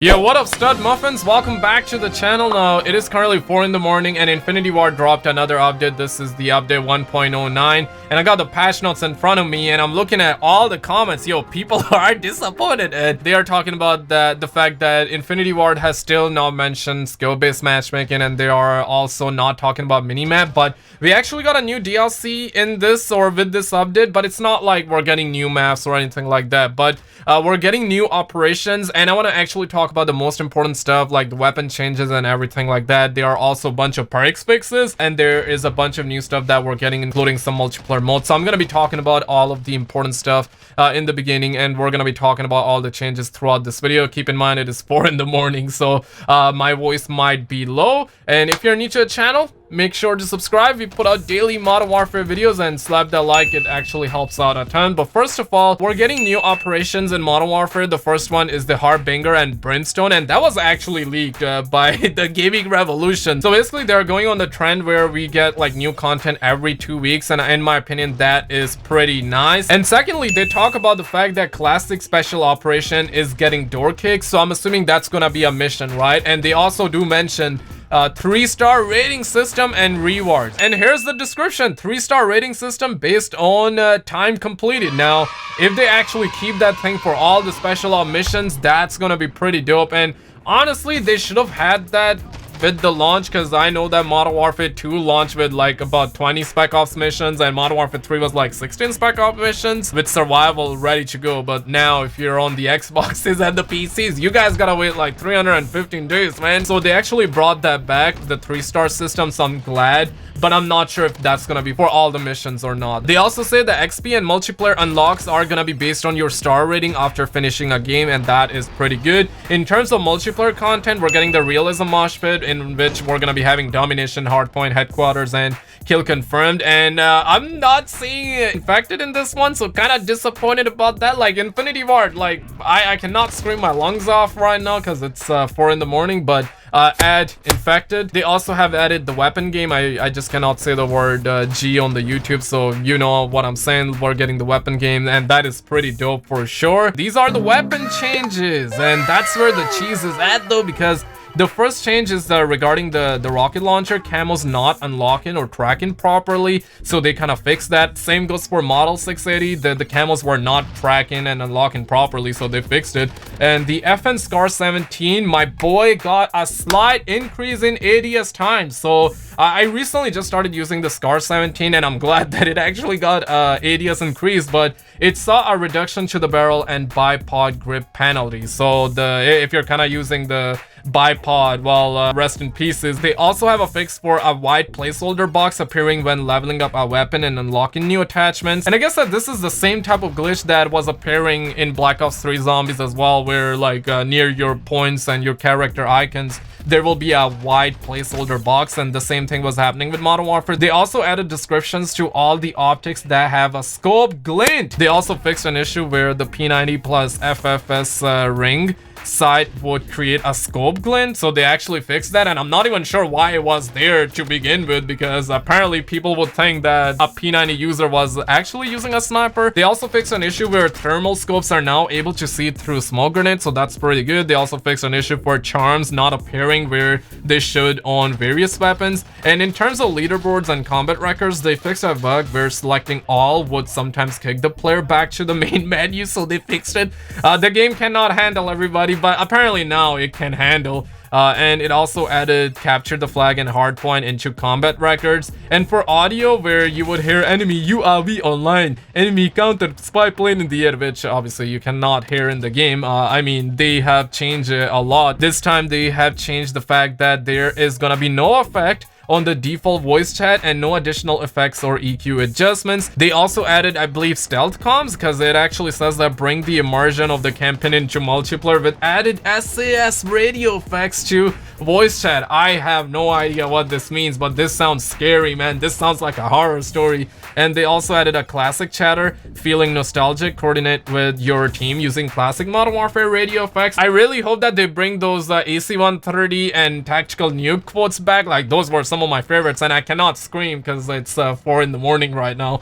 Yo, what up, stud muffins? Welcome back to the channel. Now it is currently 4 in the morning and Infinity Ward dropped another update. This is the update 1.09 and I got the patch notes in front of me and I'm looking at all the comments. Yo, people are disappointed and they are talking about the fact that Infinity Ward has still not mentioned skill-based matchmaking, and they are also not talking about minimap. But we actually got a new DLC in this, or with this update, but it's not like we're getting new maps or anything like that. But we're getting new operations, and I want to actually talk about the most important stuff, like the weapon changes and everything like that. There are also a bunch of perks fixes, and there is a bunch of new stuff that we're getting, including some multiplayer modes. So I'm going to be talking about all of the important stuff in the beginning, and we're going to be talking about all the changes throughout this video. Keep in mind it is 4 in the morning, so my voice might be low, and if you're new to the channel, make sure to subscribe. We put out daily Modern Warfare videos, and slap that like, it actually helps out a ton. But first of all, we're getting new operations in Modern Warfare. The first one is the Harbinger and Brimstone, and that was actually leaked by the Gaming Revolution. So basically they're going on the trend where we get like new content every 2 weeks, and in my opinion that is pretty nice. And secondly, they talk about the fact that classic special operation is getting door kicks, so I'm assuming that's gonna be a mission, right? And they also do mention 3-star rating system and rewards. And here's the description: 3-star rating system based on time completed. Now if they actually keep that thing for all the special op missions, that's gonna be pretty dope. And honestly, they should have had that with the launch, because I know that Modern Warfare 2 launched with like about 20 Spec Ops missions, and Modern Warfare 3 was like 16 Spec Ops missions with survival ready to go. But now if you're on the Xboxes and the PCs, you guys gotta wait like 315 days, man. So they actually brought that back, the 3-star system, so I'm glad. But I'm not sure if that's gonna be for all the missions or not. They also say the XP and multiplayer unlocks are gonna be based on your star rating after finishing a game, and that is pretty good. In terms of multiplayer content, we're getting the realism mosh pit, in which we're gonna be having domination, hardpoint, headquarters, and kill confirmed. And I'm not seeing infected in this one, so kind of disappointed about that. Like Infinity Ward, like I cannot scream my lungs off right now because it's 4 in the morning, but add infected. They also have added the weapon game. I just cannot say the word G on the YouTube, so you know what I'm saying. We're getting the weapon game, and that is pretty dope for sure. These are the weapon changes, and that's where the cheese is at though, because the first change is regarding the rocket launcher camos not unlocking or tracking properly, so they kind of fixed that. Same goes for Model 680. The camos were not tracking and unlocking properly, so they fixed it. And the FN Scar 17, my boy, got a slight increase in ADS time. So I recently just started using the Scar 17, and I'm glad that it actually got ADS increase, but it saw a reduction to the barrel and bipod grip penalty. So if you're kind of using the bipod, well, rest in pieces. They also have a fix for a white placeholder box appearing when leveling up a weapon and unlocking new attachments. And I guess that this is the same type of glitch that was appearing in Black Ops 3 Zombies as well, where like near your points and your character icons there will be a white placeholder box, and the same thing was happening with Modern Warfare. They also added descriptions to all the optics that have a scope glint. They also fixed an issue where the P90 plus FFS ring sight would create a scope glint, so they actually fixed that. And I'm not even sure why it was there to begin with, because apparently people would think that a P90 user was actually using a sniper. They also fixed an issue where thermal scopes are now able to see through smoke grenades, so that's pretty good. They also fixed an issue for charms not appearing where they should on various weapons. And in terms of leaderboards and combat records, they fixed a bug where selecting all would sometimes kick the player back to the main menu, so they fixed it. The game cannot handle everybody, but apparently now it can handle. And it also added capture the flag and hardpoint into combat records. And for audio, where you would hear enemy UAV online, enemy counter spy plane in the air, which obviously you cannot hear in the game. I mean, they have changed it a lot. This time they have changed the fact that there is gonna be no effect on the default voice chat and no additional effects or EQ adjustments. They also added, I believe, stealth comms, because it actually says that bring the immersion of the campaign into multiplayer with added SAS radio effects to Voice chat, I have no idea what this means, but this sounds scary, man. This sounds like a horror story. And they also added a classic chatter, feeling nostalgic, coordinate with your team using classic Modern Warfare radio effects. I really hope that they bring those AC-130 and tactical nuke quotes back. Like, those were some of my favorites, and I cannot scream because it's 4 in the morning right now.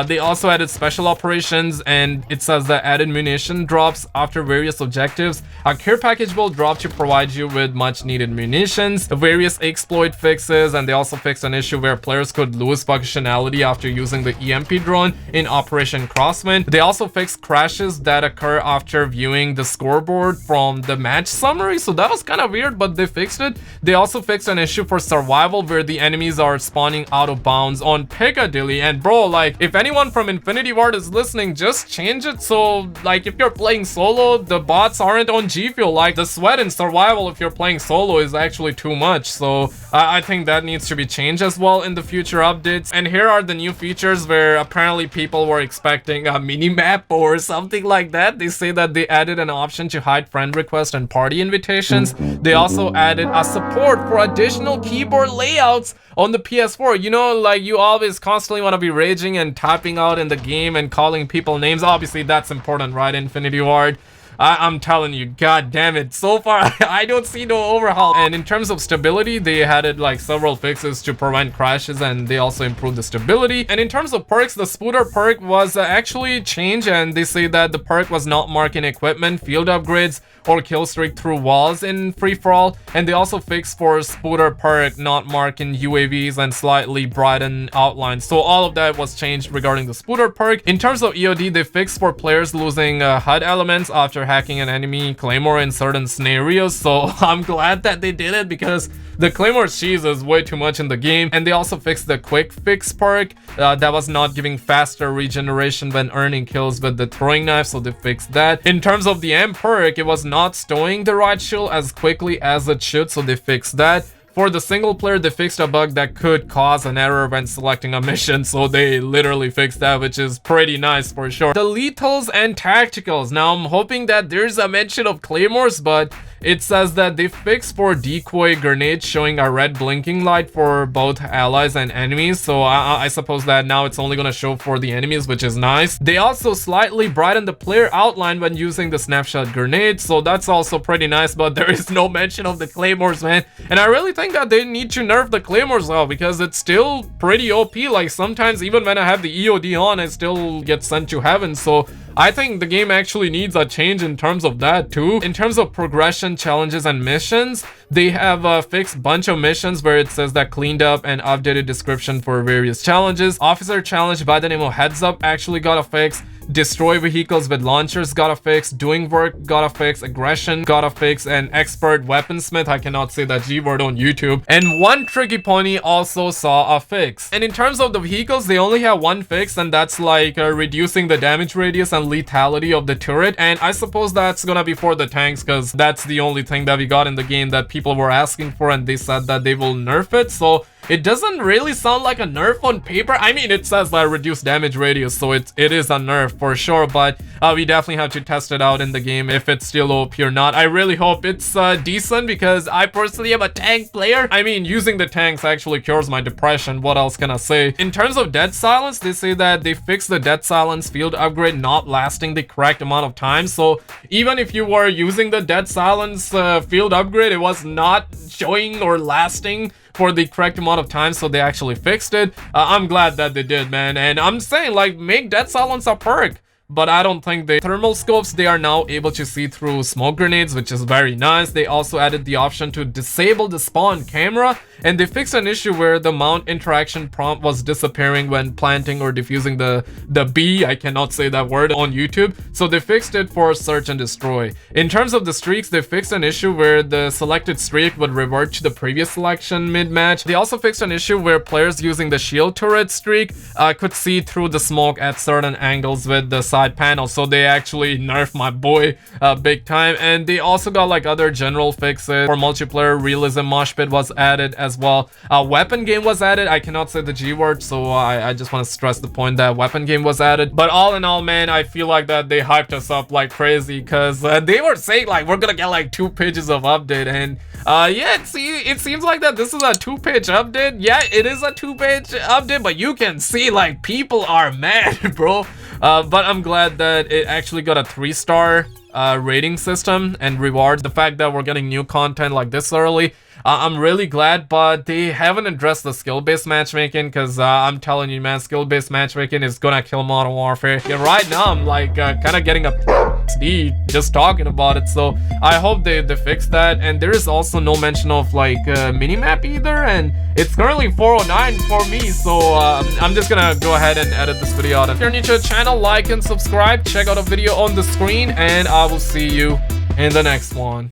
They also added special operations, and it says that added munition drops after various objectives. A care package will drop to provide you with much needed munitions, various exploit fixes, and they also fixed an issue where players could lose functionality after using the EMP drone in Operation Crosswind. They also fixed crashes that occur after viewing the scoreboard from the match summary, so that was kind of weird, but they fixed it. They also fixed an issue for survival where the enemies are spawning out of bounds on Piccadilly. And bro, like, if anyone from Infinity Ward is listening, just change it so, like, if you're playing solo, the bots aren't on G Fuel. Like, the sweat in survival if you're playing solo is actually too much, so I think that needs to be changed as well in the future updates. And here are the new features where apparently people were expecting a mini-map or something like that. They say that they added an option to hide friend requests and party invitations. They also added a support for additional keyboard layouts on the PS4. You know, like, you always constantly want to be raging and tapping out in the game and calling people names. Obviously that's important, right, Infinity Ward? I'm telling you, god damn it, so far I don't see no overhaul. And in terms of stability, they added like several fixes to prevent crashes, and they also improved the stability. And in terms of perks, the Spooter perk was actually changed, and they say that the perk was not marking equipment, field upgrades, or kill streak through walls in free-for-all. And they also fixed for Spooter perk not marking UAVs and slightly brighten outlines. So all of that was changed regarding the Spooter perk. In terms of EOD, they fixed for players losing HUD elements after hacking an enemy claymore in certain scenarios. So I'm glad that they did it because the claymore cheese is way too much in the game. And they also fixed the quick fix perk that was not giving faster regeneration when earning kills with the throwing knife, so they fixed that. In terms of the M perk, it was not stowing the right shield as quickly as it should, so they fixed that. For the single player, they fixed a bug that could cause an error when selecting a mission, so they literally fixed that, which is pretty nice for sure. The lethals and tacticals. Now I'm hoping that there's a mention of claymores, but it says that they fixed for decoy grenades showing a red blinking light for both allies and enemies, so I suppose that now it's only gonna show for the enemies, which is nice. They also slightly brightened the player outline when using the snapshot grenade, so that's also pretty nice, but there is no mention of the claymores, man. And I really think that they need to nerf the claymores now because it's still pretty OP. Like, sometimes even when I have the EOD on, I still get sent to heaven, so I think the game actually needs a change in terms of that too. In terms of progression, challenges, and missions, they have fixed a bunch of missions where it says that cleaned up and updated description for various challenges. Officer challenge by the name of Heads Up actually got a fix. Destroy vehicles with launchers got a fix. Doing work got a fix. Aggression got a fix. And expert weaponsmith, I cannot say that G word on YouTube. And one tricky pony also saw a fix. And in terms of the vehicles, they only have one fix, and that's like reducing the damage radius and lethality of the turret. And I suppose that's gonna be for the tanks because that's the only thing that we got in the game that people were asking for, and they said that they will nerf it. So it doesn't really sound like a nerf on paper. I mean, it says that reduced damage radius, so it is a nerf for sure, but we definitely have to test it out in the game if it's still OP or not. I really hope it's decent because I personally am a tank player. I mean, using the tanks actually cures my depression. What else can I say? In terms of dead silence, they say that they fixed the dead silence field upgrade not lasting the correct amount of time. So even if you were using the dead silence field upgrade, it was not showing or lasting for the correct amount of time, so they actually fixed it. I'm glad that they did, man. And I'm saying, like, make dead silence a perk. But I don't think the thermal scopes, they are now able to see through smoke grenades, which is very nice. They also added the option to disable the spawn camera, and they fixed an issue where the mount interaction prompt was disappearing when planting or defusing the B, I cannot say that word, on YouTube. So they fixed it for search and destroy. In terms of the streaks, they fixed an issue where the selected streak would revert to the previous selection mid-match. They also fixed an issue where players using the shield turret streak could see through the smoke at certain angles with the side panel, so they actually nerfed my boy big time. And they also got like other general fixes for multiplayer. Realism mosh pit was added as well. Weapon game was added. I cannot say the G word, so I just want to stress the point that weapon game was added. But all in all, man, I feel like that they hyped us up like crazy, because they were saying like we're gonna get like 2 pages of update. And yeah, it seems like that this is a 2-page update. Yeah, it is a 2-page update, but you can see like people are mad, bro. But I'm glad that it actually got a 3-star rating system and rewards. The fact that we're getting new content like this early, I'm really glad. But they haven't addressed the skill-based matchmaking, because I'm telling you, man, skill-based matchmaking is gonna kill Modern Warfare. Yeah, right now I'm like kind of getting a just talking about it, so I hope they fix that. And there is also no mention of like minimap either, and it's currently 409 for me, so I'm just gonna go ahead and edit this video out. If you're new to the channel, like and subscribe, check out a video on the screen, and I will see you in the next one.